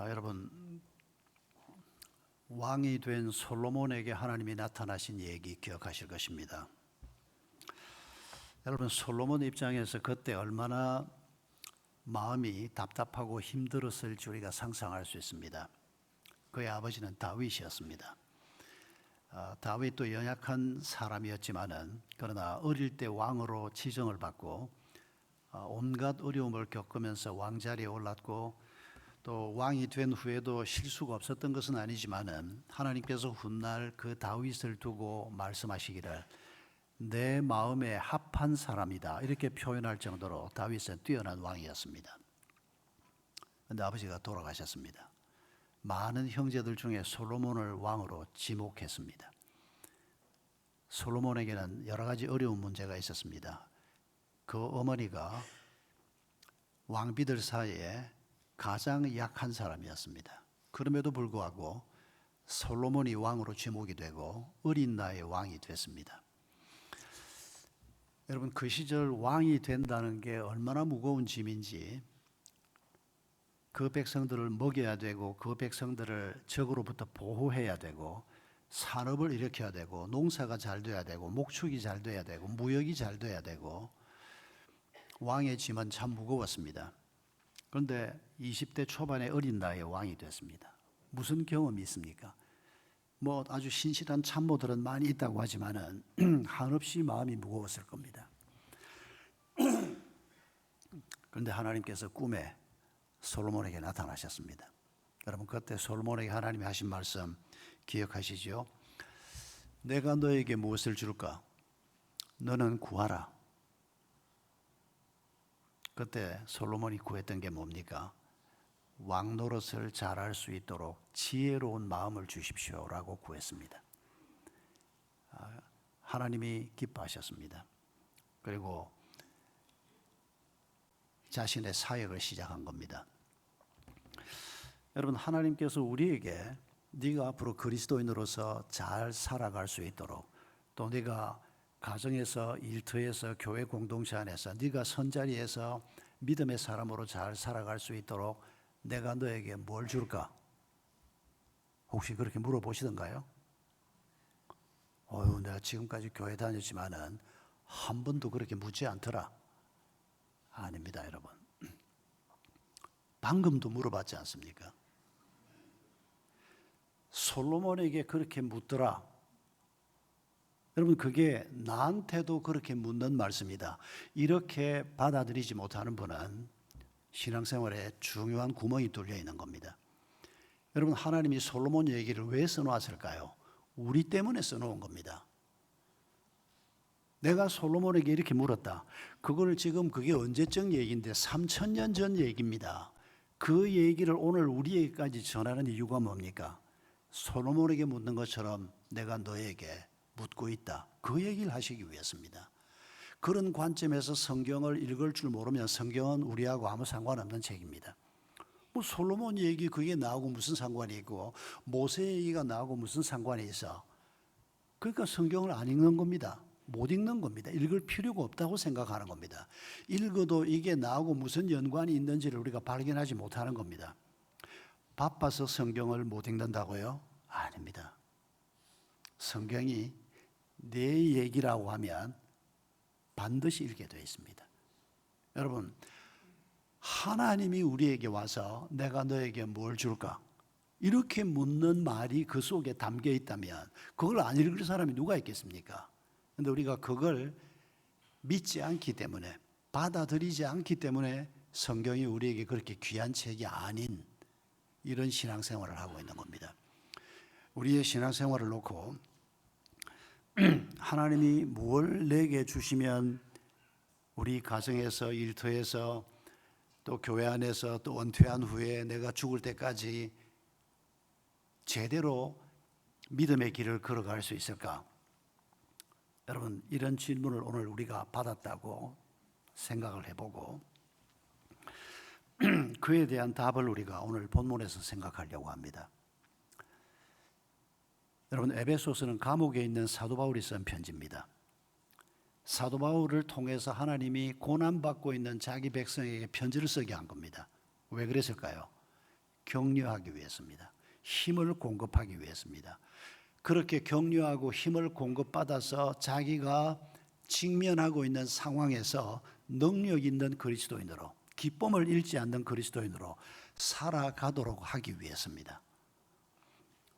여러분, 왕이 된 솔로몬에게 하나님이 나타나신 얘기 기억하실 것입니다. 여러분, 솔로몬 입장에서 그때 얼마나 마음이 답답하고 힘들었을 줄 우리가 상상할 수 있습니다. 그의 아버지는 다윗이었습니다. 다윗도 연약한 사람이었지만은 그러나 어릴 때 왕으로 지정을 받고 온갖 어려움을 겪으면서 왕자리에 올랐고, 또 왕이 된 후에도 실수가 없었던 것은 아니지만은 하나님께서 훗날 그 다윗을 두고 말씀하시기를 내 마음에 합한 사람이다, 이렇게 표현할 정도로 다윗은 뛰어난 왕이었습니다. 그런데 아버지가 돌아가셨습니다. 많은 형제들 중에 솔로몬을 왕으로 지목했습니다. 솔로몬에게는 여러 가지 어려운 문제가 있었습니다. 그 어머니가 왕비들 사이에 가장 약한 사람이었습니다. 그럼에도 불구하고 솔로몬이 왕으로 지목이 되고 어린 나이에 왕이 됐습니다. 여러분, 그 시절 왕이 된다는 게 얼마나 무거운 짐인지, 그 백성들을 먹여야 되고 그 백성들을 적으로부터 보호해야 되고 산업을 일으켜야 되고 농사가 잘 돼야 되고 목축이 잘 돼야 되고 무역이 잘 돼야 되고 왕의 짐은 참 무거웠습니다. 그런데 20대 초반에 어린 나이에 왕이 됐습니다. 무슨 경험이 있습니까? 아주 신실한 참모들은 많이 있다고 하지만은 한없이 마음이 무거웠을 겁니다. 그런데 하나님께서 꿈에 솔로몬에게 나타나셨습니다. 여러분, 그때 솔로몬에게 하나님이 하신 말씀 기억하시죠? 내가 너에게 무엇을 줄까? 너는 구하라. 그때 솔로몬이 구했던 게 뭡니까? 왕 노릇을 잘할 수 있도록 지혜로운 마음을 주십시오라고 구했습니다. 하나님이 기뻐하셨습니다. 그리고 자신의 사역을 시작한 겁니다. 여러분, 하나님께서 우리에게 네가 앞으로 그리스도인으로서 잘 살아갈 수 있도록, 또 네가 가정에서, 일터에서, 교회 공동체 안에서 네가 선자리에서 믿음의 사람으로 잘 살아갈 수 있도록 내가 너에게 뭘 줄까? 혹시 그렇게 물어보시던가요? 내가 지금까지 교회 다녔지만은 한 번도 그렇게 묻지 않더라. 아닙니다, 여러분. 방금도 물어봤지 않습니까? 솔로몬에게 그렇게 묻더라. 여러분, 그게 나한테도 그렇게 묻는 말씀이다. 이렇게 받아들이지 못하는 분은 신앙생활에 중요한 구멍이 뚫려 있는 겁니다. 여러분, 하나님이 솔로몬 얘기를 왜 써놓았을까요? 우리 때문에 써놓은 겁니다. 내가 솔로몬에게 이렇게 물었다. 그걸 지금 그게 언제적 얘기인데 3000년 전 얘기입니다. 그 얘기를 오늘 우리에게까지 전하는 이유가 뭡니까? 솔로몬에게 묻는 것처럼 내가 너에게 묻고 있다. 그 얘기를 하시기 위해서입니다. 그런 관점에서 성경을 읽을 줄 모르면 성경은 우리하고 아무 상관없는 책입니다. 솔로몬 얘기 그게 나하고 무슨 상관이 있고 모세 얘기가 나하고 무슨 상관이 있어? 그러니까 성경을 안 읽는 겁니다. 못 읽는 겁니다. 읽을 필요가 없다고 생각하는 겁니다. 읽어도 이게 나하고 무슨 연관이 있는지를 우리가 발견하지 못하는 겁니다. 바빠서 성경을 못 읽는다고요? 아닙니다. 성경이 내 얘기라고 하면 반드시 읽게 되어 있습니다. 여러분, 하나님이 우리에게 와서 내가 너에게 뭘 줄까? 이렇게 묻는 말이 그 속에 담겨 있다면 그걸 안 읽을 사람이 누가 있겠습니까? 그런데 우리가 그걸 믿지 않기 때문에, 받아들이지 않기 때문에 성경이 우리에게 그렇게 귀한 책이 아닌 이런 신앙생활을 하고 있는 겁니다. 우리의 신앙생활을 놓고 하나님이 뭘 내게 주시면 우리 가정에서, 일터에서, 또 교회 안에서, 또 은퇴한 후에 내가 죽을 때까지 제대로 믿음의 길을 걸어갈 수 있을까? 여러분, 이런 질문을 오늘 우리가 받았다고 생각을 해보고 그에 대한 답을 우리가 오늘 본문에서 생각하려고 합니다. 여러분, 에베소서는 감옥에 있는 사도 바울이 쓴 편지입니다. 사도 바울을 통해서 하나님이 고난받고 있는 자기 백성에게 편지를 쓰게 한 겁니다. 왜 그랬을까요? 격려하기 위해서입니다. 힘을 공급하기 위해서입니다. 그렇게 격려하고 힘을 공급받아서 자기가 직면하고 있는 상황에서 능력 있는 그리스도인으로, 기쁨을 잃지 않는 그리스도인으로 살아가도록 하기 위해서입니다.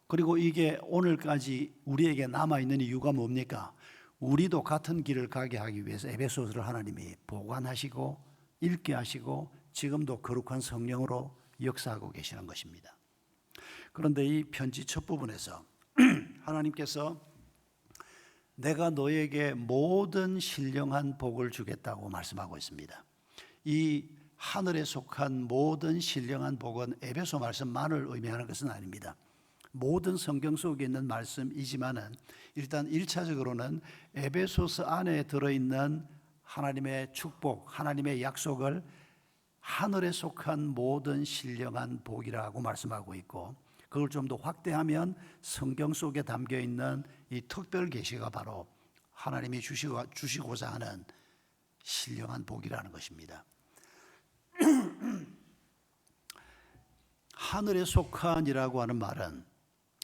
그리고 이게 오늘까지 우리에게 남아있는 이유가 뭡니까? 우리도 같은 길을 가게 하기 위해서 에베소서를 하나님이 보관하시고 읽게 하시고 지금도 거룩한 성령으로 역사하고 계시는 것입니다. 그런데 이 편지 첫 부분에서 하나님께서 내가 너에게 모든 신령한 복을 주겠다고 말씀하고 있습니다. 이 하늘에 속한 모든 신령한 복은 에베소 말씀만을 의미하는 것은 아닙니다. 모든 성경 속에 있는 말씀이지만은 일단 1차적으로는 에베소서 안에 들어있는 하나님의 축복, 하나님의 약속을 하늘에 속한 모든 신령한 복이라고 말씀하고 있고, 그걸 좀 더 확대하면 성경 속에 담겨 있는 이 특별 계시가 바로 하나님이 주시고자 하는 신령한 복이라는 것입니다. 하늘에 속한이라고 하는 말은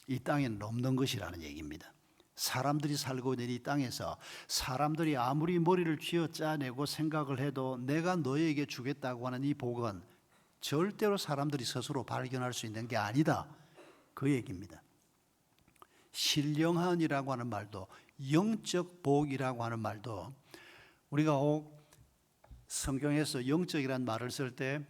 이 땅에 넘는 것이라는 얘기입니다. 사람들이 살고 있는 이 땅에서 사람들이 아무리 머리를 쥐어짜내고 생각을 해도 내가 너에게 주겠다고 하는 이 복은 절대로 사람들이 스스로 발견할 수 있는 게 아니다, 그 얘기입니다. 신령한이라고 하는 말도, 영적 복이라고 하는 말도 우리가 성경에서 영적이란 말을 쓸 때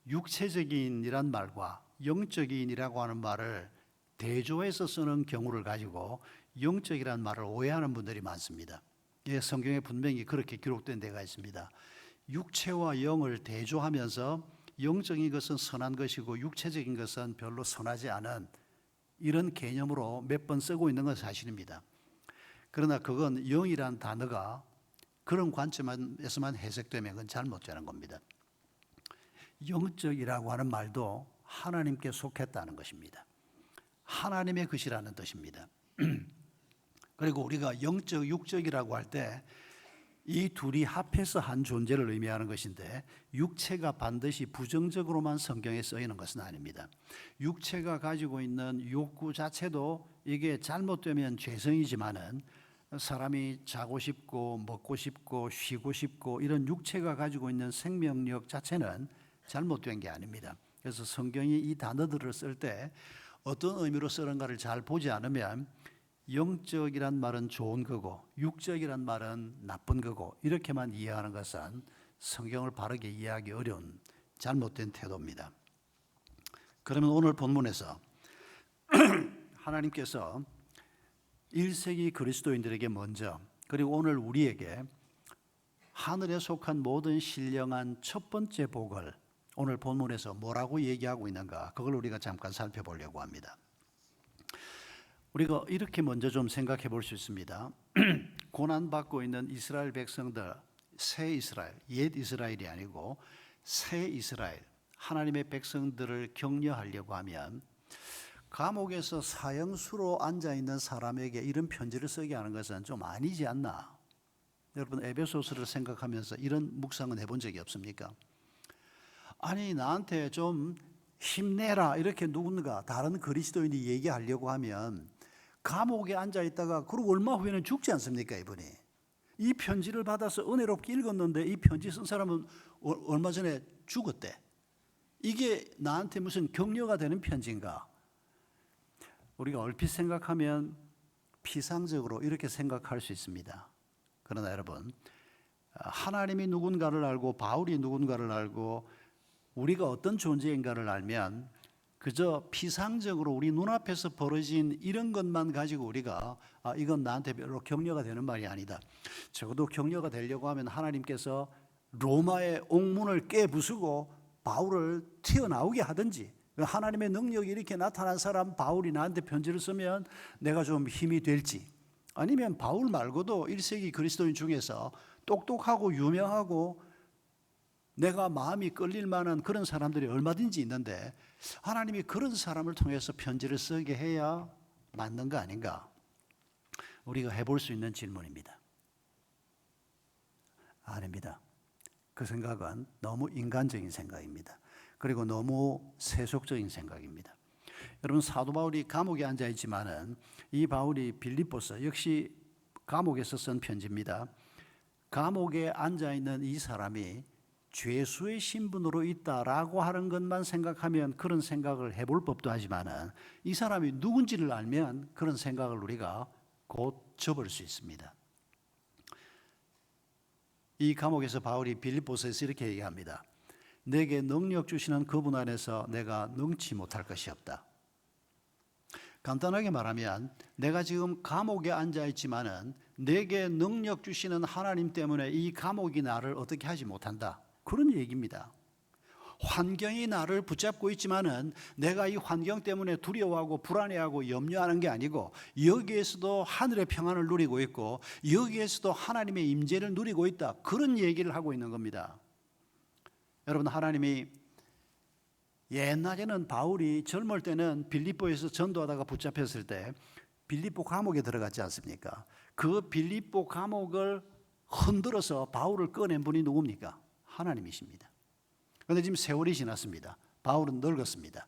육체적인이란 말과 영적인이라고 하는 말을 대조해서 쓰는 경우를 가지고 영적이란 말을 오해하는 분들이 많습니다. 예, 성경에 분명히 그렇게 기록된 데가 있습니다. 육체와 영을 대조하면서 영적인 것은 선한 것이고 육체적인 것은 별로 선하지 않은 이런 개념으로 몇 번 쓰고 있는 건 사실입니다. 그러나 그건 영이란 단어가 그런 관점에서만 해석되면 그건 잘못되는 겁니다. 영적이라고 하는 말도 하나님께 속했다는 것입니다. 하나님의 것이라는 뜻입니다. 그리고 우리가 영적, 육적이라고 할 때 이 둘이 합해서 한 존재를 의미하는 것인데 육체가 반드시 부정적으로만 성경에 쓰이는 것은 아닙니다. 육체가 가지고 있는 욕구 자체도 이게 잘못되면 죄성이지만은 사람이 자고 싶고 먹고 싶고 쉬고 싶고 이런 육체가 가지고 있는 생명력 자체는 잘못된 게 아닙니다. 그래서 성경이 이 단어들을 쓸 때 어떤 의미로 쓰는가를 잘 보지 않으면 영적이란 말은 좋은 거고 육적이란 말은 나쁜 거고 이렇게만 이해하는 것은 성경을 바르게 이해하기 어려운 잘못된 태도입니다. 그러면 오늘 본문에서 하나님께서 1세기 그리스도인들에게 먼저, 그리고 오늘 우리에게 하늘에 속한 모든 신령한 첫 번째 복을 오늘 본문에서 뭐라고 얘기하고 있는가, 그걸 우리가 잠깐 살펴보려고 합니다. 우리가 이렇게 먼저 좀 생각해 볼 수 있습니다. 고난받고 있는 이스라엘 백성들, 새 이스라엘, 옛 이스라엘이 아니고 새 이스라엘, 하나님의 백성들을 격려하려고 하면 감옥에서 사형수로 앉아있는 사람에게 이런 편지를 쓰게 하는 것은 좀 아니지 않나? 여러분, 에베소서를 생각하면서 이런 묵상은 해본 적이 없습니까? 아니, 나한테 좀 힘내라 이렇게 누군가 다른 그리스도인이 얘기하려고 하면 감옥에 앉아있다가 그리고 얼마 후에는 죽지 않습니까? 이분이 이 편지를 받아서 은혜롭게 읽었는데 이 편지 쓴 사람은 얼마 전에 죽었대. 이게 나한테 무슨 격려가 되는 편지인가? 우리가 얼핏 생각하면 피상적으로 이렇게 생각할 수 있습니다. 그러나 여러분, 하나님이 누군가를 알고 바울이 누군가를 알고 우리가 어떤 존재인가를 알면 그저 피상적으로 우리 눈앞에서 벌어진 이런 것만 가지고 우리가 이건 나한테 별로 격려가 되는 말이 아니다, 적어도 격려가 되려고 하면 하나님께서 로마의 옥문을 깨부수고 바울을 튀어나오게 하든지, 하나님의 능력이 이렇게 나타난 사람 바울이 나한테 편지를 쓰면 내가 좀 힘이 될지, 아니면 바울 말고도 1세기 그리스도인 중에서 똑똑하고 유명하고 내가 마음이 끌릴 만한 그런 사람들이 얼마든지 있는데 하나님이 그런 사람을 통해서 편지를 쓰게 해야 맞는 거 아닌가? 우리가 해볼 수 있는 질문입니다. 아닙니다. 그 생각은 너무 인간적인 생각입니다. 그리고 너무 세속적인 생각입니다. 여러분, 사도 바울이 감옥에 앉아 있지만은 이 바울이 빌립보서 역시 감옥에서 쓴 편지입니다. 감옥에 앉아 있는 이 사람이 죄수의 신분으로 있다라고 하는 것만 생각하면 그런 생각을 해볼 법도 하지만은 이 사람이 누군지를 알면 그런 생각을 우리가 곧 접을 수 있습니다. 이 감옥에서 바울이 빌립보서에서 이렇게 얘기합니다. 내게 능력 주시는 그분 안에서 내가 능치 못할 것이 없다. 간단하게 말하면 내가 지금 감옥에 앉아 있지만은 내게 능력 주시는 하나님 때문에 이 감옥이 나를 어떻게 하지 못한다. 그런 얘기입니다. 환경이 나를 붙잡고 있지만은 내가 이 환경 때문에 두려워하고 불안해하고 염려하는 게 아니고 여기에서도 하늘의 평안을 누리고 있고 여기에서도 하나님의 임재를 누리고 있다. 그런 얘기를 하고 있는 겁니다. 여러분, 하나님이 옛날에는 바울이 젊을 때는 빌립보에서 전도하다가 붙잡혔을 때 빌립보 감옥에 들어갔지 않습니까? 그 빌립보 감옥을 흔들어서 바울을 꺼낸 분이 누굽니까? 하나님이십니다. 그런데 지금 세월이 지났습니다. 바울은 늙었습니다.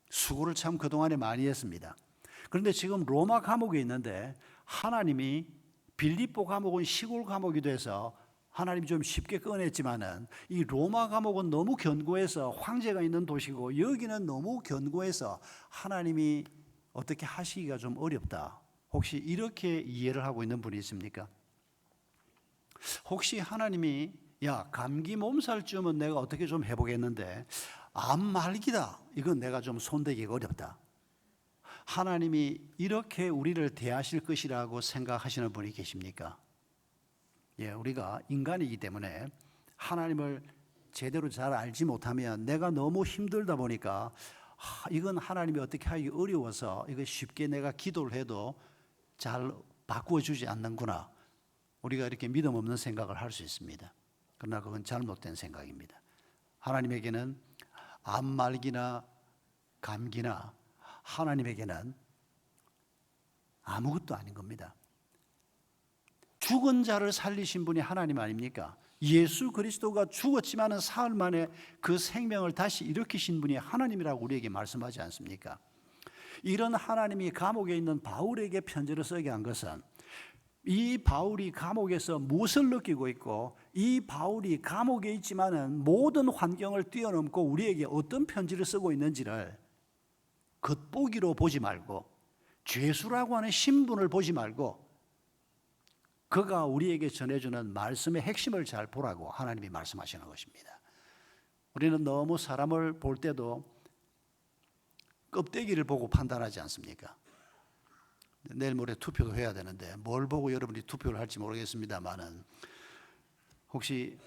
수고를 참 그동안에 많이 했습니다. 그런데 지금 로마 감옥에 있는데 하나님이 빌립보 감옥은 시골 감옥이 돼서 하나님이 좀 쉽게 꺼냈지만은 이 로마 감옥은 너무 견고해서 황제가 있는 도시고 여기는 너무 견고해서 하나님이 어떻게 하시기가 좀 어렵다. 혹시 이렇게 이해를 하고 있는 분이 있습니까? 혹시 하나님이 야, 감기 몸살쯤은 내가 어떻게 좀 해보겠는데 암 말기다. 이건 내가 좀 손대기가 어렵다. 하나님이 이렇게 우리를 대하실 것이라고 생각하시는 분이 계십니까? 예, 우리가 인간이기 때문에 하나님을 제대로 잘 알지 못하면 내가 너무 힘들다 보니까 이건 하나님이 어떻게 하기 어려워서 이거 쉽게 내가 기도를 해도 잘 바꾸어주지 않는구나. 우리가 이렇게 믿음 없는 생각을 할 수 있습니다. 그러나 그건 잘못된 생각입니다. 하나님에게는 암말기나 감기나 하나님에게는 아무것도 아닌 겁니다. 죽은 자를 살리신 분이 하나님 아닙니까? 예수 그리스도가 죽었지만 사흘 만에 그 생명을 다시 일으키신 분이 하나님이라고 우리에게 말씀하지 않습니까? 이런 하나님이 감옥에 있는 바울에게 편지를 쓰게 한 것은 이 바울이 감옥에서 무엇을 느끼고 있고 이 바울이 감옥에 있지만은 모든 환경을 뛰어넘고 우리에게 어떤 편지를 쓰고 있는지를 겉보기로 보지 말고 죄수라고 하는 신분을 보지 말고 그가 우리에게 전해주는 말씀의 핵심을 잘 보라고 하나님이 말씀하시는 것입니다. 우리는 너무 사람을 볼 때도 껍데기를 보고 판단하지 않습니까? 내일 모레 투표도 해야 되는데 뭘 보고 여러분이 투표를 할지 모르겠습니다만은 혹시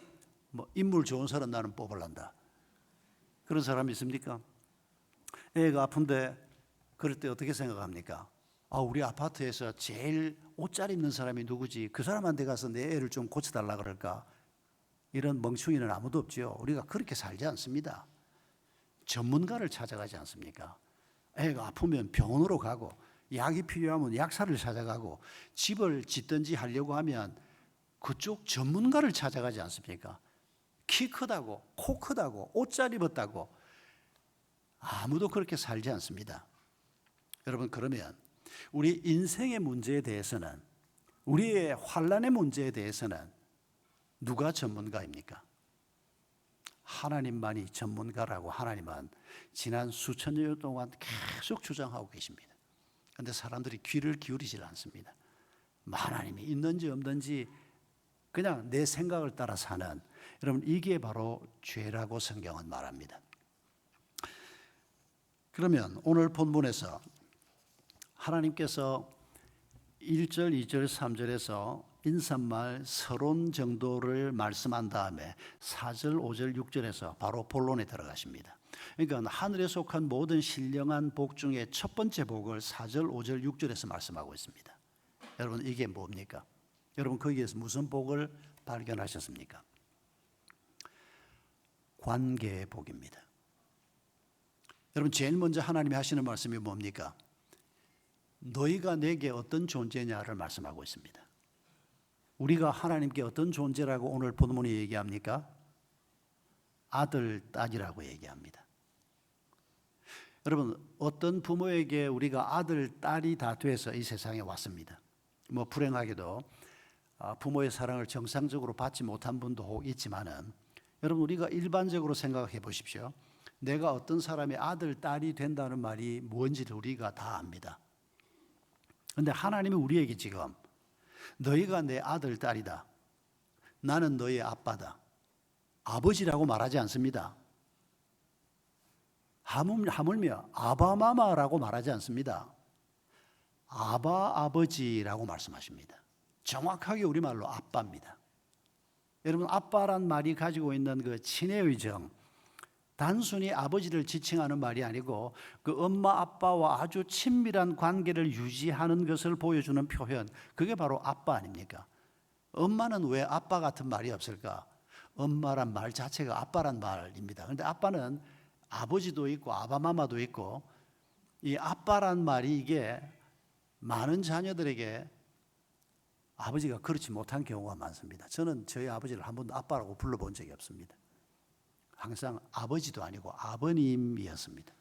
뭐 인물 좋은 사람 나는 뽑으란다. 그런 사람 있습니까? 애가 아픈데 그럴 때 어떻게 생각합니까? 우리 아파트에서 제일 옷 잘 입는 사람이 누구지? 그 사람한테 가서 내 애를 좀 고쳐달라 그럴까? 이런 멍충이는 아무도 없죠. 우리가 그렇게 살지 않습니다. 전문가를 찾아가지 않습니까? 애가 아프면 병원으로 가고 약이 필요하면 약사를 찾아가고 집을 짓든지 하려고 하면 그쪽 전문가를 찾아가지 않습니까? 키 크다고, 코 크다고, 옷 잘 입었다고 아무도 그렇게 살지 않습니다. 여러분, 그러면 우리 인생의 문제에 대해서는 우리의 환난의 문제에 대해서는 누가 전문가입니까? 하나님만이 전문가라고 하나님은 지난 수천 년 동안 계속 주장하고 계십니다. 그런데 사람들이 귀를 기울이질 않습니다. 하나님이 있는지 없는지 그냥 내 생각을 따라 사는, 여러분, 이게 바로 죄라고 성경은 말합니다. 그러면 오늘 본문에서 하나님께서 1절, 2절, 3절에서 인사말 서론 정도를 말씀한 다음에 4절, 5절, 6절에서 바로 본론에 들어가십니다. 그러니까 하늘에 속한 모든 신령한 복 중에 첫 번째 복을 4절, 5절, 6절에서 말씀하고 있습니다. 여러분, 이게 뭡니까? 여러분, 거기에서 무슨 복을 발견하셨습니까? 관계의 복입니다. 여러분, 제일 먼저 하나님이 하시는 말씀이 뭡니까? 너희가 내게 어떤 존재냐를 말씀하고 있습니다. 우리가 하나님께 어떤 존재라고 오늘 본문이 얘기합니까? 아들, 딸이라고 얘기합니다. 여러분, 어떤 부모에게 우리가 아들, 딸이 다 돼서 이 세상에 왔습니다. 뭐 불행하게도 부모의 사랑을 정상적으로 받지 못한 분도 혹 있지만은, 여러분, 우리가 일반적으로 생각해 보십시오. 내가 어떤 사람의 아들, 딸이 된다는 말이 뭔지를 우리가 다 압니다. 그런데 하나님이 우리에게 지금 너희가 내 아들, 딸이다, 나는 너의 아빠다, 아버지라고 말하지 않습니다. 하물며 아바마마라고 말하지 않습니다. 아바, 아버지라고 말씀하십니다. 정확하게 우리말로 아빠입니다. 여러분, 아빠란 말이 가지고 있는 그 친애의 정, 단순히 아버지를 지칭하는 말이 아니고 그 엄마 아빠와 아주 친밀한 관계를 유지하는 것을 보여주는 표현, 그게 바로 아빠 아닙니까? 엄마는 왜 아빠 같은 말이 없을까? 엄마란 말 자체가 아빠란 말입니다. 그런데 아빠는 아버지도 있고 아바마마도 있고, 이 아빠란 말이 이게 많은 자녀들에게 아버지가 그렇지 못한 경우가 많습니다. 저는 저희 아버지를 한 번도 아빠라고 불러본 적이 없습니다. 항상 아버지도 아니고 아버님이었습니다.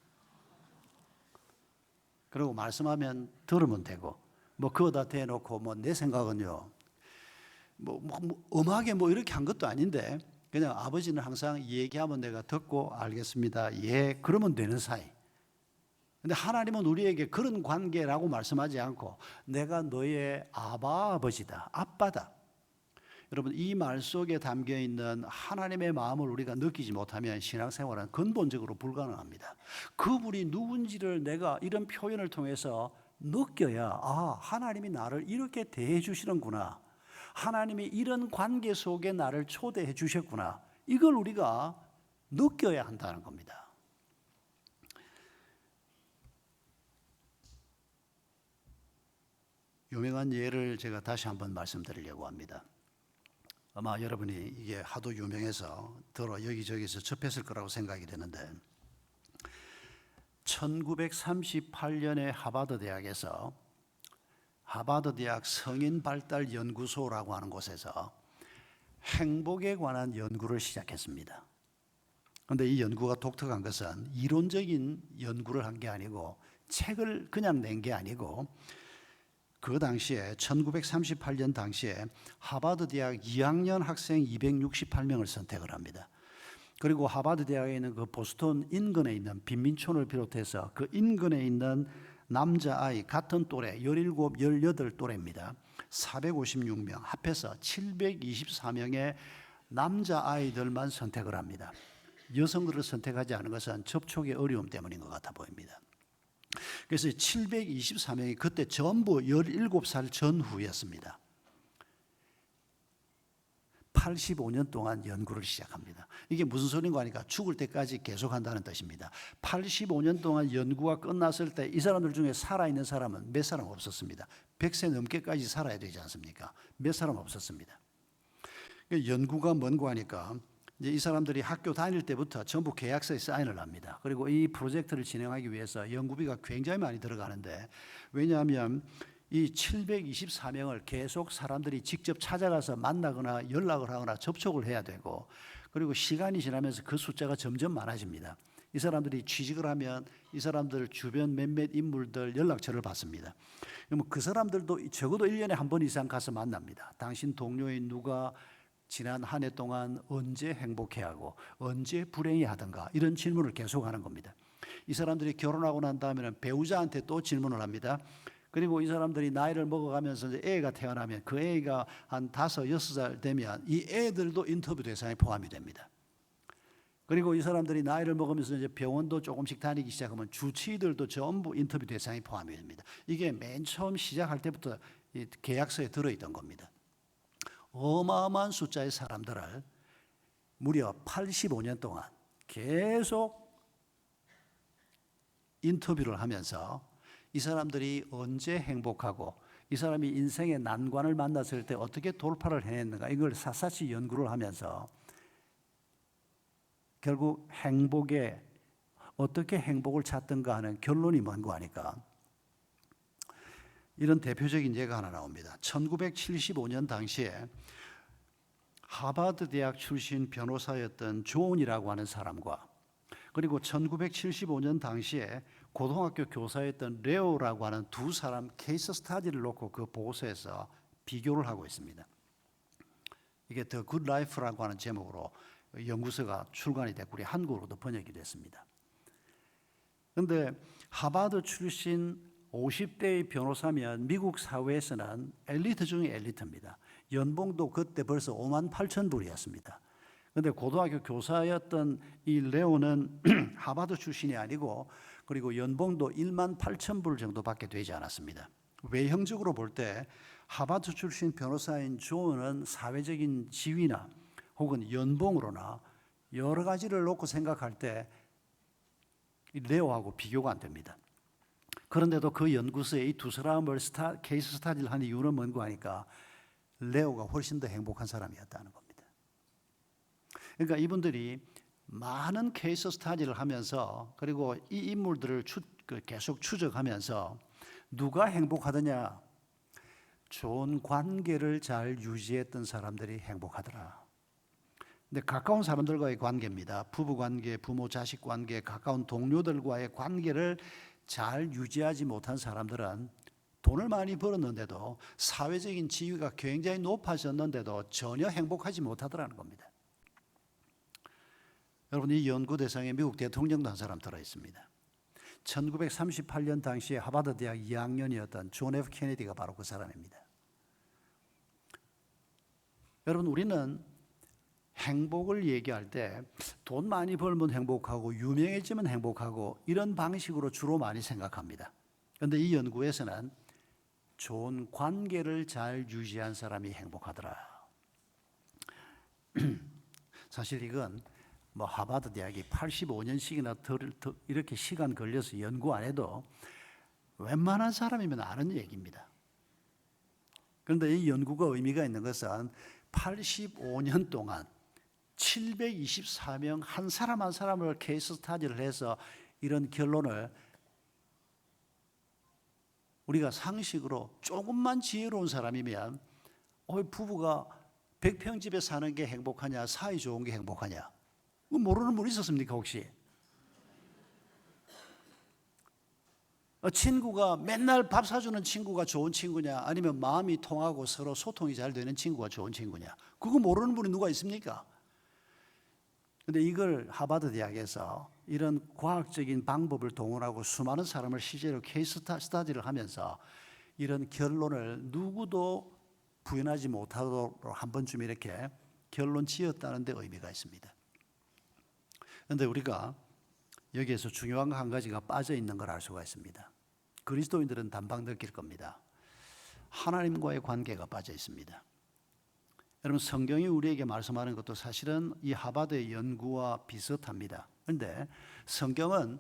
그리고 말씀하면 들으면 되고, 뭐 그거다 대놓고 뭐 내 생각은요, 엄하게 뭐 이렇게 한 것도 아닌데, 그냥 아버지는 항상 얘기하면 내가 듣고 알겠습니다, 예, 그러면 되는 사이. 근데 하나님은 우리에게 그런 관계라고 말씀하지 않고 내가 너의 아버지다, 아빠다. 여러분, 이 말 속에 담겨 있는 하나님의 마음을 우리가 느끼지 못하면 신앙생활은 근본적으로 불가능합니다. 그분이 누군지를 내가 이런 표현을 통해서 느껴야, 하나님이 나를 이렇게 대해 주시는구나, 하나님이 이런 관계 속에 나를 초대해 주셨구나, 이걸 우리가 느껴야 한다는 겁니다. 유명한 예를 제가 다시 한번 말씀드리려고 합니다. 아마 여러분이 이게 하도 유명해서 여기저기서 접했을 거라고 생각이 되는데, 1938년에 하버드 대학에서 하버드 대학 성인 발달 연구소라고 하는 곳에서 행복에 관한 연구를 시작했습니다. 그런데 이 연구가 독특한 것은 이론적인 연구를 한 게 아니고, 책을 그냥 낸 게 아니고, 그 당시에 1938년 당시에 하버드 대학 2학년 학생 268명을 선택을 합니다. 그리고 하버드 대학에 있는 그 보스턴 인근에 있는 빈민촌을 비롯해서 그 인근에 있는 남자아이 같은 또래 17, 18 또래입니다. 456명, 합해서 724명의 남자아이들만 선택을 합니다. 여성들을 선택하지 않은 것은 접촉의 어려움 때문인 것 같아 보입니다. 그래서 724명이 그때 전부 17살 전후였습니다. 85년 동안 연구를 시작합니다. 이게 무슨 소린가 하니까 죽을 때까지 계속한다는 뜻입니다. 85년 동안 연구가 끝났을 때 이 사람들 중에 살아있는 사람은 몇 사람 없었습니다. 100세 넘게까지 살아야 되지 않습니까? 몇 사람 없었습니다. 연구가 뭔가 하니까 이제 이 사람들이 학교 다닐 때부터 전부 계약서에 사인을 합니다. 그리고 이 프로젝트를 진행하기 위해서 연구비가 굉장히 많이 들어가는데, 왜냐하면 이 724명을 계속 사람들이 직접 찾아가서 만나거나 연락을 하거나 접촉을 해야 되고, 그리고 시간이 지나면서 그 숫자가 점점 많아집니다. 이 사람들이 취직을 하면 이 사람들 주변 몇몇 인물들 연락처를 받습니다. 그러면 그 사람들도 적어도 1년에 한 번 이상 가서 만납니다. 당신 동료인 누가 지난 한 해 동안 언제 행복해하고 언제 불행해하던가, 이런 질문을 계속하는 겁니다. 이 사람들이 결혼하고 난 다음에는 배우자한테 또 질문을 합니다. 그리고 이 사람들이 나이를 먹어가면서 이제 애가 태어나면 그 애가 한 5, 6살 되면 이 애들도 인터뷰 대상에 포함이 됩니다. 그리고 이 사람들이 나이를 먹으면서 이제 병원도 조금씩 다니기 시작하면 주치의들도 전부 인터뷰 대상에 포함이 됩니다. 이게 맨 처음 시작할 때부터 이 계약서에 들어있던 겁니다. 어마어마한 숫자의 사람들을 무려 85년 동안 계속 인터뷰를 하면서 이 사람들이 언제 행복하고 이 사람이 인생의 난관을 만났을 때 어떻게 돌파를 해냈는가, 이걸 샅샅이 연구를 하면서 결국 어떻게 행복을 찾든가 하는 결론이 뭔가 하니까 이런 대표적인 예가 하나 나옵니다. 1975년 당시에 하버드 대학 출신 변호사였던 존이라고 하는 사람과 그리고 1975년 당시에 고등학교 교사였던 레오라고 하는 두 사람 케이스 스터디를 놓고 그 보고서에서 비교를 하고 있습니다. 이게 더 굿 라이프라고 하는 제목으로 연구서가 출간이 됐고 우리 한국어로도 번역이 됐습니다. 그런데 하버드 출신 50대의 변호사면 미국 사회에서는 엘리트 중에 엘리트입니다. 연봉도 그때 벌써 5만 8천 불이었습니다. 그런데 고등학교 교사였던 이 레오는 하버드 출신이 아니고 그리고 연봉도 1만 8천 불 정도밖에 되지 않았습니다. 외형적으로 볼 때 하버드 출신 변호사인 존은 사회적인 지위나 혹은 연봉으로나 여러 가지를 놓고 생각할 때 레오하고 비교가 안 됩니다. 그런데도 그 연구소에 이 두 사람을 케이스 스터디를 한 이유는 뭔가 하니까 레오가 훨씬 더 행복한 사람이었다는 겁니다. 그러니까 이분들이 많은 케이스 스터디를 하면서 그리고 이 인물들을 계속 추적하면서 누가 행복하더냐? 좋은 관계를 잘 유지했던 사람들이 행복하더라. 근데 가까운 사람들과의 관계입니다. 부부 관계, 부모 자식 관계, 가까운 동료들과의 관계를 잘 유지하지 못한 사람들은 돈을 많이 벌었는데도 사회적인 지위가 굉장히 높아졌는데도 전혀 행복하지 못하더라는 겁니다. 여러분, 이 연구 대상에 미국 대통령도 한 사람 들어있습니다. 1938년 당시에 하버드 대학 2학년이었던 존 F 케네디가 바로 그 사람입니다. 여러분, 우리는 행복을 얘기할 때 돈 많이 벌면 행복하고 유명해지면 행복하고 이런 방식으로 주로 많이 생각합니다. 그런데 이 연구에서는 좋은 관계를 잘 유지한 사람이 행복하더라. 사실 이건 뭐 하버드 대학이 85년씩이나 더 이렇게 시간 걸려서 연구 안 해도 웬만한 사람이면 아는 얘기입니다. 그런데 이 연구가 의미가 있는 것은 85년 동안 724명 한 사람 한 사람을 케이스 스터디를 해서 이런 결론을 우리가 상식으로 조금만 지혜로운 사람이면 부부가 100평 집에 사는 게 행복하냐 사이 좋은 게 행복하냐 모르는 분 있었습니까 혹시? 친구가 맨날 밥 사주는 친구가 좋은 친구냐 아니면 마음이 통하고 서로 소통이 잘 되는 친구가 좋은 친구냐 그거 모르는 분이 누가 있습니까? 그런데 이걸 하버드 대학에서 이런 과학적인 방법을 동원하고 수많은 사람을 실제로 케이스 스터디를 하면서 이런 결론을 누구도 부인하지 못하도록 한 번쯤 이렇게 결론 지었다는 데 의미가 있습니다. 그런데 우리가 여기에서 중요한 거 한 가지가 빠져 있는 걸 알 수가 있습니다. 그리스도인들은 단박 느낄 겁니다. 하나님과의 관계가 빠져 있습니다. 여러분 성경이 우리에게 말씀하는 것도 사실은 이 하버드의 연구와 비슷합니다. 그런데 성경은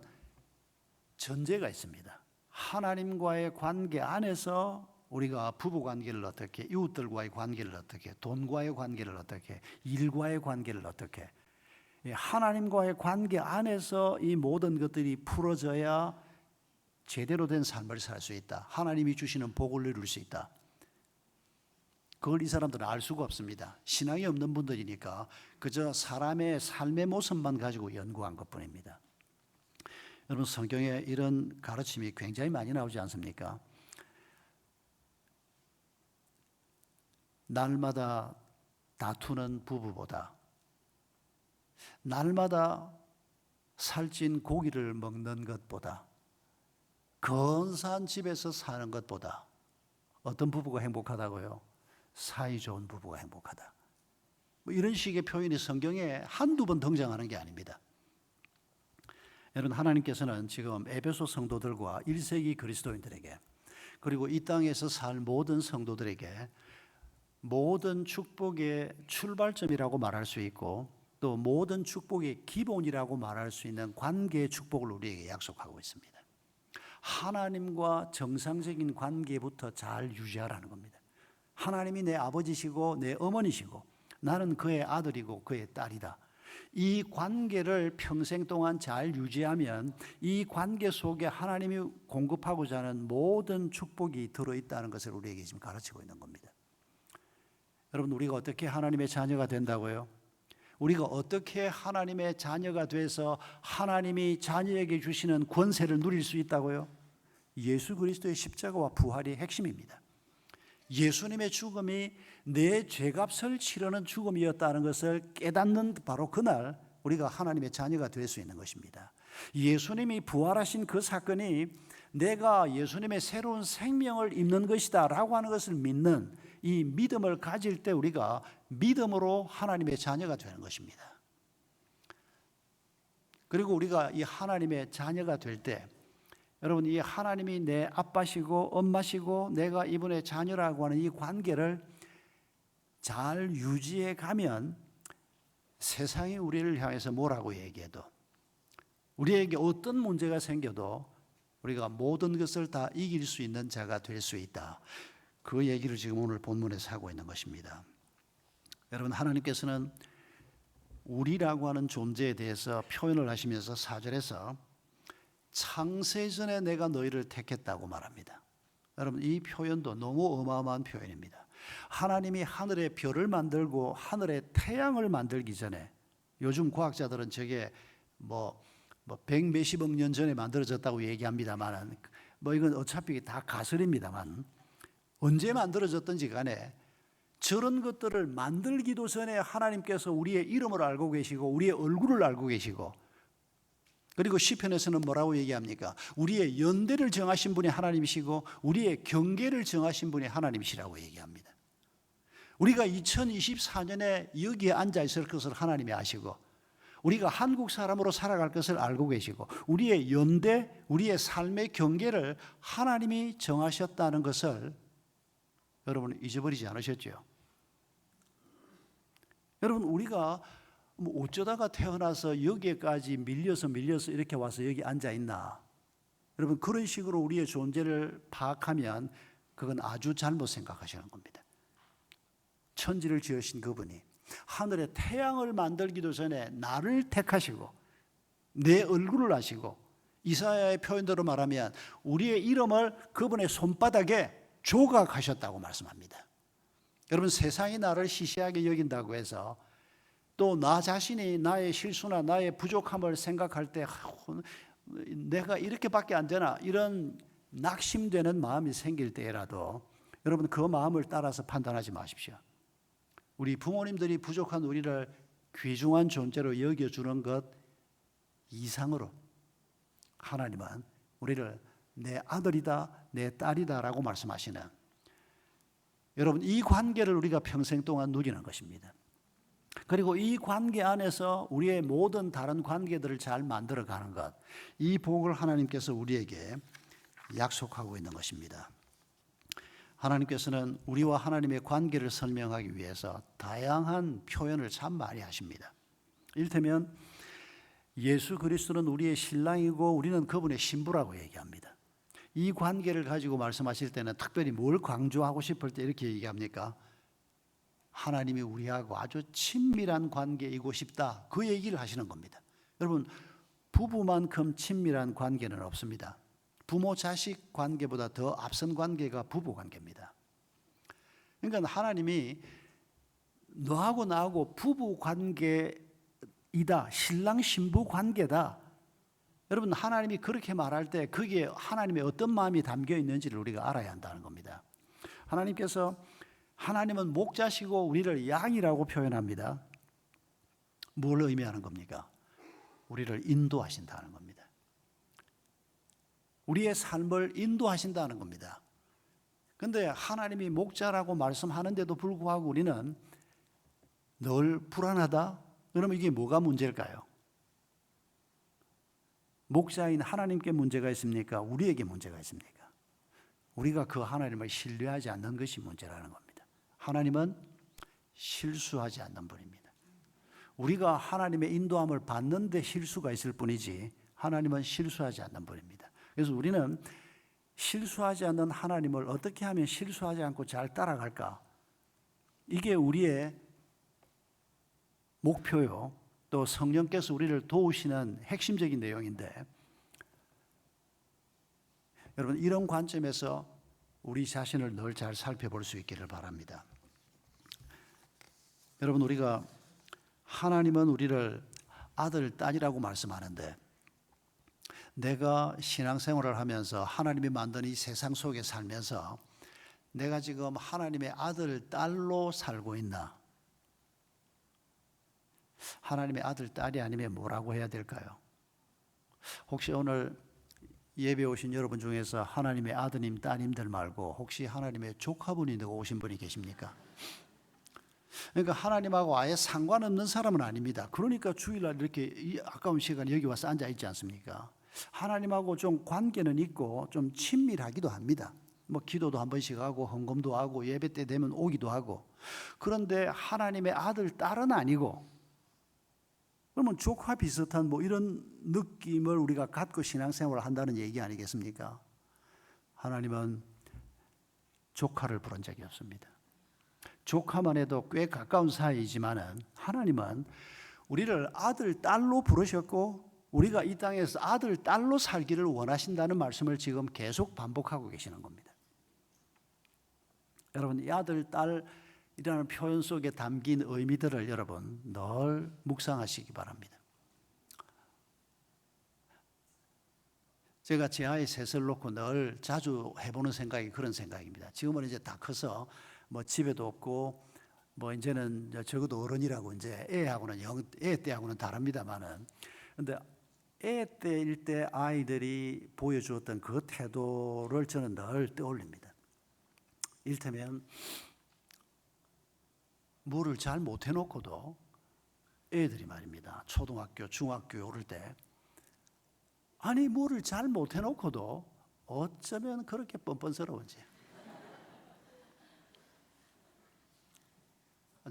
전제가 있습니다. 하나님과의 관계 안에서 우리가 부부관계를 어떻게, 이웃들과의 관계를 어떻게, 돈과의 관계를 어떻게, 일과의 관계를 어떻게, 하나님과의 관계 안에서 이 모든 것들이 풀어져야 제대로 된 삶을 살 수 있다. 하나님이 주시는 복을 누릴 수 있다. 그걸 이 사람들은 알 수가 없습니다. 신앙이 없는 분들이니까 그저 사람의 삶의 모습만 가지고 연구한 것뿐입니다. 여러분 성경에 이런 가르침이 굉장히 많이 나오지 않습니까? 날마다 다투는 부부보다 날마다 살찐 고기를 먹는 것보다 근사한 집에서 사는 것보다 어떤 부부가 행복하다고요? 사이 좋은 부부가 행복하다. 뭐 이런 식의 표현이 성경에 한두 번 등장하는 게 아닙니다. 여러분 하나님께서는 지금 에베소 성도들과 1세기 그리스도인들에게 그리고 이 땅에서 살 모든 성도들에게 모든 축복의 출발점이라고 말할 수 있고 또 모든 축복의 기본이라고 말할 수 있는 관계의 축복을 우리에게 약속하고 있습니다. 하나님과 정상적인 관계부터 잘 유지하라는 겁니다. 하나님이 내 아버지시고 내 어머니시고 나는 그의 아들이고 그의 딸이다. 이 관계를 평생 동안 잘 유지하면 이 관계 속에 하나님이 공급하고자 하는 모든 축복이 들어있다는 것을 우리에게 지금 가르치고 있는 겁니다. 여러분, 우리가 어떻게 하나님의 자녀가 된다고요? 우리가 어떻게 하나님의 자녀가 돼서 하나님이 자녀에게 주시는 권세를 누릴 수 있다고요? 예수 그리스도의 십자가와 부활이 핵심입니다. 예수님의 죽음이 내 죄값을 치르는 죽음이었다는 것을 깨닫는 바로 그날 우리가 하나님의 자녀가 될 수 있는 것입니다. 예수님이 부활하신 그 사건이 내가 예수님의 새로운 생명을 입는 것이다 라고 하는 것을 믿는 이 믿음을 가질 때 우리가 믿음으로 하나님의 자녀가 되는 것입니다. 그리고 우리가 이 하나님의 자녀가 될 때 여러분, 이 하나님이 내 아빠시고 엄마시고 내가 이분의 자녀라고 하는 이 관계를 잘 유지해 가면 세상이 우리를 향해서 뭐라고 얘기해도, 우리에게 어떤 문제가 생겨도 우리가 모든 것을 다 이길 수 있는 자가 될 수 있다. 그 얘기를 지금 오늘 본문에서 하고 있는 것입니다. 여러분, 하나님께서는 우리라고 하는 존재에 대해서 표현을 하시면서 4절에서 창세전에 내가 너희를 택했다고 말합니다. 여러분, 이 표현도 너무 어마어마한 표현입니다. 하나님이 하늘의 별을 만들고 하늘의 태양을 만들기 전에, 요즘 과학자들은 저게 백 몇십억 년 전에 만들어졌다고 얘기합니다만, 이건 어차피 다 가설입니다만, 언제 만들어졌든지 간에 저런 것들을 만들기도 전에 하나님께서 우리의 이름을 알고 계시고 우리의 얼굴을 알고 계시고, 그리고 시편에서는 뭐라고 얘기합니까? 우리의 연대를 정하신 분이 하나님이시고 우리의 경계를 정하신 분이 하나님이시라고 얘기합니다. 우리가 2024년에 여기에 앉아 있을 것을 하나님이 아시고, 우리가 한국 사람으로 살아갈 것을 알고 계시고, 우리의 연대, 우리의 삶의 경계를 하나님이 정하셨다는 것을 여러분 잊어버리지 않으셨죠? 여러분, 우리가 어쩌다가 태어나서 여기까지 밀려서 이렇게 와서 여기 앉아 있나? 여러분, 그런 식으로 우리의 존재를 파악하면 그건 아주 잘못 생각하시는 겁니다. 천지를 지으신 그분이 하늘의 태양을 만들기도 전에 나를 택하시고 내 얼굴을 아시고, 이사야의 표현대로 말하면 우리의 이름을 그분의 손바닥에 조각하셨다고 말씀합니다. 여러분, 세상이 나를 시시하게 여긴다고 해서 또 나 자신이 나의 실수나 나의 부족함을 생각할 때 내가 이렇게밖에 안 되나, 이런 낙심되는 마음이 생길 때라도 여러분, 그 마음을 따라서 판단하지 마십시오. 우리 부모님들이 부족한 우리를 귀중한 존재로 여겨주는 것 이상으로 하나님은 우리를 내 아들이다, 내 딸이다 라고 말씀하시는, 여러분, 이 관계를 우리가 평생 동안 누리는 것입니다. 그리고 이 관계 안에서 우리의 모든 다른 관계들을 잘 만들어가는 것, 이 복을 하나님께서 우리에게 약속하고 있는 것입니다. 하나님께서는 우리와 하나님의 관계를 설명하기 위해서 다양한 표현을 참 많이 하십니다. 이를테면 예수 그리스도는 우리의 신랑이고 우리는 그분의 신부라고 얘기합니다. 이 관계를 가지고 말씀하실 때는 특별히 뭘 강조하고 싶을 때 이렇게 얘기합니까? 하나님이 우리하고 아주 친밀한 관계이고 싶다, 그 얘기를 하시는 겁니다. 여러분, 부부만큼 친밀한 관계는 없습니다. 부모 자식 관계보다 더 앞선 관계가 부부 관계입니다. 그러니까 하나님이 너하고 나하고 부부 관계이다, 신랑 신부 관계다. 여러분, 하나님이 그렇게 말할 때 거기에 하나님의 어떤 마음이 담겨 있는지를 우리가 알아야 한다는 겁니다. 하나님은 목자시고 우리를 양이라고 표현합니다. 뭘 의미하는 겁니까? 우리를 인도하신다는 겁니다. 우리의 삶을 인도하신다는 겁니다. 그런데 하나님이 목자라고 말씀하는데도 불구하고 우리는 늘 불안하다? 그러면 이게 뭐가 문제일까요? 목자인 하나님께 문제가 있습니까? 우리에게 문제가 있습니까? 우리가 그 하나님을 신뢰하지 않는 것이 문제라는 겁니다. 하나님은 실수하지 않는 분입니다. 우리가 하나님의 인도함을 받는데 실수가 있을 뿐이지 하나님은 실수하지 않는 분입니다. 그래서 우리는 실수하지 않는 하나님을 어떻게 하면 실수하지 않고 잘 따라갈까? 이게 우리의 목표요, 또 성령께서 우리를 도우시는 핵심적인 내용인데, 여러분, 이런 관점에서 우리 자신을 늘 잘 살펴볼 수 있기를 바랍니다. 여러분, 우리가 하나님은 우리를 아들, 딸이라고 말씀하는데, 내가 신앙생활을 하면서 하나님이 만든 이 세상 속에 살면서 내가 지금 하나님의 아들, 딸로 살고 있나? 하나님의 아들, 딸이 아니면 뭐라고 해야 될까요? 혹시 오늘 예배 오신 여러분 중에서 하나님의 아드님, 따님들 말고 혹시 하나님의 조카분이 되고 오신 분이 계십니까? 그러니까 하나님하고 아예 상관없는 사람은 아닙니다. 그러니까 주일날 이렇게 이 아까운 시간에 여기 와서 앉아 있지 않습니까? 하나님하고 좀 관계는 있고 좀 친밀하기도 합니다. 뭐 기도도 한 번씩 하고 헌금도 하고 예배 때 되면 오기도 하고. 그런데 하나님의 아들, 딸은 아니고, 그러면 조카 비슷한 뭐 이런 느낌을 우리가 갖고 신앙생활을 한다는 얘기 아니겠습니까? 하나님은 조카를 부른 적이 없습니다. 조카만 해도 꽤 가까운 사이이지만은 하나님은 우리를 아들, 딸로 부르셨고 우리가 이 땅에서 아들, 딸로 살기를 원하신다는 말씀을 지금 계속 반복하고 계시는 겁니다. 여러분, 이 아들, 딸이라는 표현 속에 담긴 의미들을 여러분 늘 묵상하시기 바랍니다. 제가 제 아이 셋을 놓고 늘 자주 해보는 생각이 그런 생각입니다. 지금은 이제 다 커서 뭐 집에도 없고 뭐 이제는 적어도 어른이라고 이제 애 때하고는 다릅니다만은, 근데 애 때일 때 아이들이 보여주었던 그 태도를 저는 늘 떠올립니다. 이를테면 물을 잘 못 해놓고도 애들이 말입니다. 초등학교, 중학교 오를 때 아니 물을 잘 못 해놓고도 어쩌면 그렇게 뻔뻔스러운지.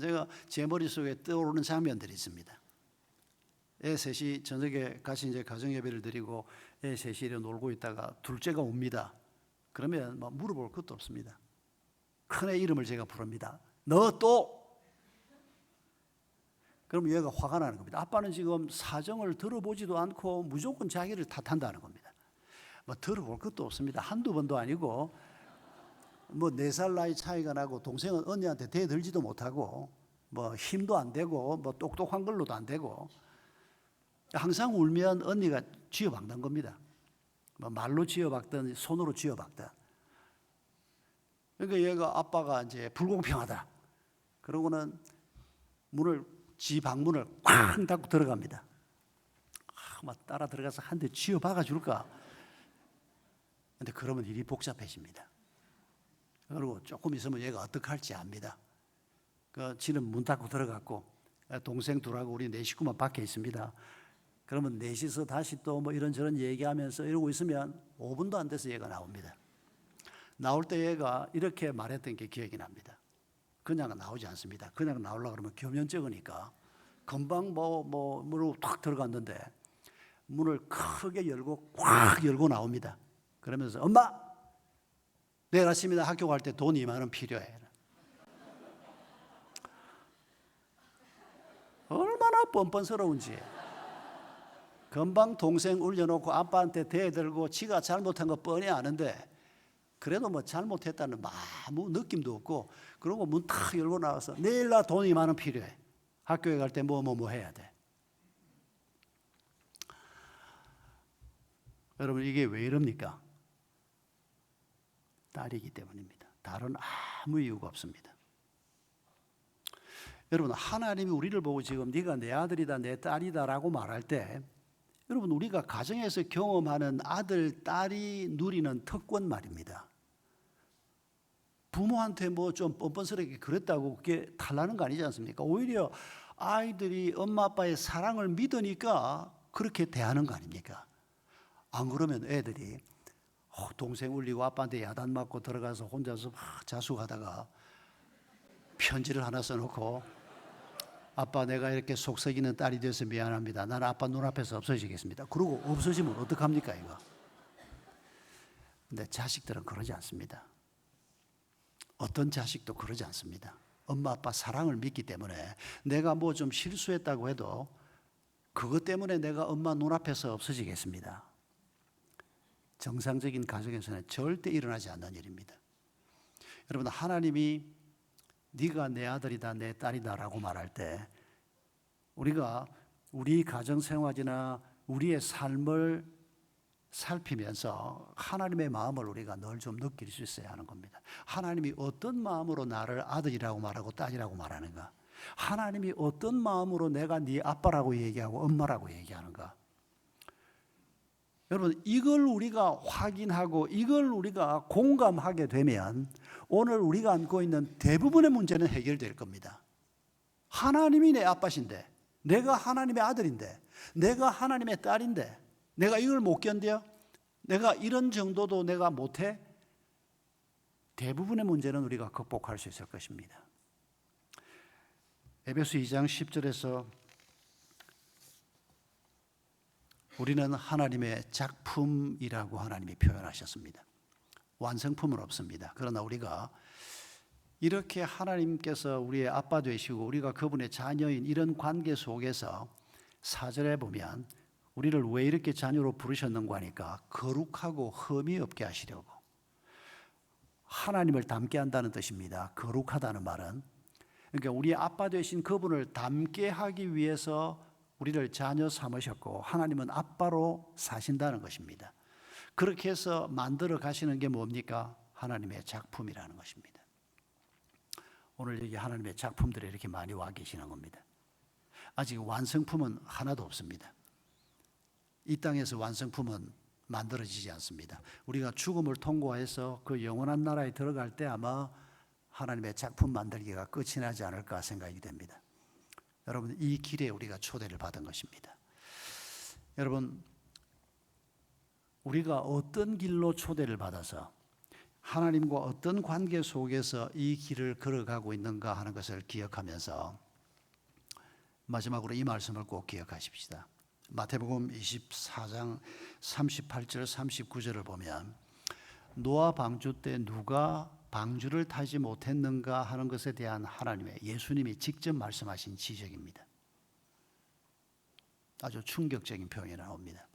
제가 제 머릿속에 떠오르는 장면들이 있습니다. 애 셋이 저녁에 같이 이제 가정예배를 드리고 애 셋이 이렇게 놀고 있다가 둘째가 옵니다. 그러면 뭐 물어볼 것도 없습니다. 큰애 이름을 제가 부릅니다. 너 또? 그럼 얘가 화가 나는 겁니다. 아빠는 지금 사정을 들어보지도 않고 무조건 자기를 탓한다는 겁니다. 뭐 들어볼 것도 없습니다. 한두 번도 아니고 뭐 4살 나이 차이가 나고 동생은 언니한테 대들지도 못하고 뭐 힘도 안 되고 뭐 똑똑한 걸로도 안 되고 항상 울면 언니가 쥐어박는 겁니다. 뭐 말로 쥐어박든 손으로 쥐어박든. 그러니까 얘가 아빠가 이제 불공평하다. 그러고는 지 방문을 쾅 닫고 들어갑니다. 막 따라 들어가서 한 대 쥐어박아 줄까? 근데 그러면 일이 복잡해집니다. 그리고 조금 있으면 얘가 어떻게 할지 압니다. 지는 문 닫고 들어갔고 동생 둘하고 우리 네 식구만 밖에 있습니다. 그러면 넷이서 다시 또 뭐 이런저런 얘기하면서 이러고 있으면 5분도 안 돼서 얘가 나옵니다. 나올 때 얘가 이렇게 말했던 게 기억이 납니다. 그냥 나오지 않습니다. 그냥 나오려고 그러면 겸연쩍으니까 금방 문으로 탁 들어갔는데 문을 크게 열고 꽉 열고 나옵니다. 그러면서 엄마! 내일 아침에 학교 갈 때 돈 2만 원 필요해. 얼마나 뻔뻔스러운지. 금방 동생 울려놓고 아빠한테 대들고 지가 잘못한 거 뻔히 아는데 그래도 뭐 잘못했다는 아무 느낌도 없고 그러고 문 탁 열고 나와서 내일 나 돈 2만 원 필요해. 학교에 갈 때 뭐 해야 돼. 여러분 이게 왜 이럽니까? 딸이기 때문입니다. 다른 아무 이유가 없습니다. 여러분 하나님이 우리를 보고 지금 네가 내 아들이다 내 딸이다라고 말할 때 여러분 우리가 가정에서 경험하는 아들, 딸이 누리는 특권 말입니다. 부모한테 뭐 좀 뻔뻔스럽게 그랬다고 그게 달라는 거 아니지 않습니까? 오히려 아이들이 엄마 아빠의 사랑을 믿으니까 그렇게 대하는 거 아닙니까? 안 그러면 애들이 동생 울리고 아빠한테 야단 맞고 들어가서 혼자서 막 자숙하다가 편지를 하나 써놓고 아빠 내가 이렇게 속썩이는 딸이 되어서 미안합니다. 나는 아빠 눈앞에서 없어지겠습니다. 그러고 없어지면 어떡합니까 이거? 근데 자식들은 그러지 않습니다. 어떤 자식도 그러지 않습니다. 엄마 아빠 사랑을 믿기 때문에 내가 뭐 좀 실수했다고 해도 그것 때문에 내가 엄마 눈앞에서 없어지겠습니다. 정상적인 가정에서는 절대 일어나지 않는 일입니다. 여러분 하나님이 네가 내 아들이다 내 딸이다라고 말할 때 우리가 우리 가정생활이나 우리의 삶을 살피면서 하나님의 마음을 우리가 늘 좀 느낄 수 있어야 하는 겁니다. 하나님이 어떤 마음으로 나를 아들이라고 말하고 딸이라고 말하는가? 하나님이 어떤 마음으로 내가 네 아빠라고 얘기하고 엄마라고 얘기하는가? 여러분, 이걸 우리가 확인하고 이걸 우리가 공감하게 되면 오늘 우리가 안고 있는 대부분의 문제는 해결될 겁니다. 하나님이 내 아빠신데, 내가 하나님의 아들인데, 내가 하나님의 딸인데, 내가 이걸 못 견뎌? 내가 이런 정도도 내가 못해? 대부분의 문제는 우리가 극복할 수 있을 것입니다. 에베소 2장 10절에서 우리는 하나님의 작품이라고 하나님이 표현하셨습니다. 완성품은 없습니다. 그러나 우리가 이렇게 하나님께서 우리의 아빠 되시고 우리가 그분의 자녀인 이런 관계 속에서 4절에 보면 우리를 왜 이렇게 자녀로 부르셨는가 하니까 거룩하고 흠이 없게 하시려고. 하나님을 닮게 한다는 뜻입니다. 거룩하다는 말은. 그러니까 우리의 아빠 되신 그분을 닮게 하기 위해서 우리를 자녀 삼으셨고 하나님은 아빠로 사신다는 것입니다. 그렇게 해서 만들어 가시는 게 뭡니까? 하나님의 작품이라는 것입니다. 오늘 여기 하나님의 작품들이 이렇게 많이 와 계시는 겁니다. 아직 완성품은 하나도 없습니다. 이 땅에서 완성품은 만들어지지 않습니다. 우리가 죽음을 통과해서 그 영원한 나라에 들어갈 때 아마 하나님의 작품 만들기가 끝이 나지 않을까 생각이 됩니다. 여러분, 이 길에 우리가 초대를 받은 것입니다. 여러분, 우리가 어떤 길로 초대를 받아서 하나님과 어떤 관계 속에서 이 길을 걸어가고 있는가 하는 것을 기억하면서 마지막으로 이 말씀을 꼭 기억하십시다. 마태복음 24장 38절 39절을 보면 노아 방주 때 누가 방주를 타지 못했는가 하는 것에 대한 하나님의 예수님이 직접 말씀하신 지적입니다. 아주 충격적인 표현이 나옵니다.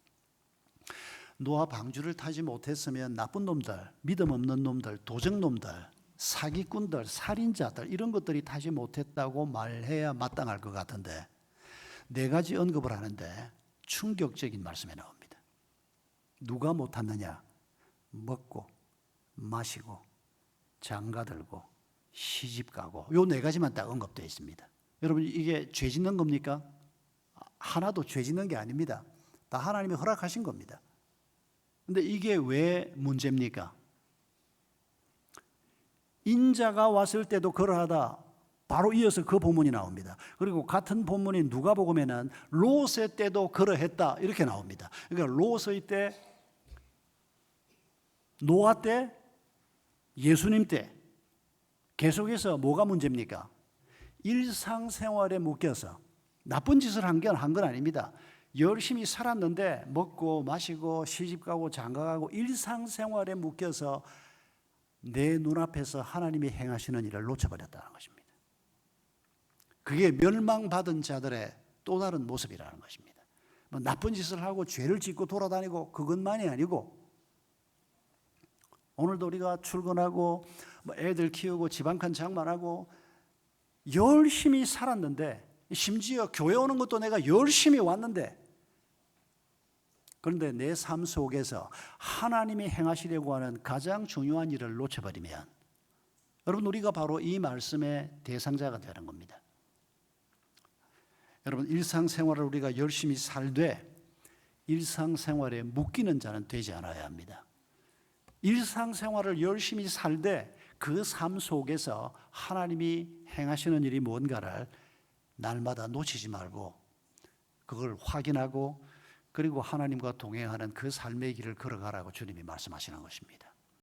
노아 방주를 타지 못했으면 나쁜 놈들, 믿음 없는 놈들, 도적놈들, 사기꾼들, 살인자들 이런 것들이 타지 못했다고 말해야 마땅할 것 같은데 네 가지 언급을 하는데 충격적인 말씀이 나옵니다. 누가 못 탔느냐? 먹고 마시고 장가들고 시집가고 요 네 가지만 딱 언급되어 있습니다. 여러분, 이게 죄 짓는 겁니까? 하나도 죄 짓는 게 아닙니다. 다 하나님이 허락하신 겁니다. 근데 이게 왜 문제입니까? 인자가 왔을 때도 그러하다. 바로 이어서 그 본문이 나옵니다. 그리고 같은 본문인 누가복음에는 롯의 때도 그러했다 이렇게 나옵니다. 그러니까 롯의 때, 노아 때, 예수님 때 계속해서 뭐가 문제입니까? 일상생활에 묶여서 나쁜 짓을 한 건 아닙니다. 열심히 살았는데 먹고 마시고 시집가고 장가가고 일상생활에 묶여서 내 눈앞에서 하나님이 행하시는 일을 놓쳐버렸다는 것입니다. 그게 멸망받은 자들의 또 다른 모습이라는 것입니다. 뭐 나쁜 짓을 하고 죄를 짓고 돌아다니고 그것만이 아니고 오늘도 우리가 출근하고 뭐 애들 키우고 집 한 칸 장만하고 열심히 살았는데 심지어 교회 오는 것도 내가 열심히 왔는데 그런데 내 삶 속에서 하나님이 행하시려고 하는 가장 중요한 일을 놓쳐버리면 여러분, 우리가 바로 이 말씀의 대상자가 되는 겁니다. 여러분, 일상생활을 우리가 열심히 살되 일상생활에 묶이는 자는 되지 않아야 합니다. 일상생활을 열심히 살되 그 삶 속에서 하나님이 행하시는 일이 뭔가를 날마다 놓치지 말고 그걸 확인하고 그리고 하나님과 동행하는 그 삶의 길을 걸어가라고 주님이 말씀하시는 것입니다.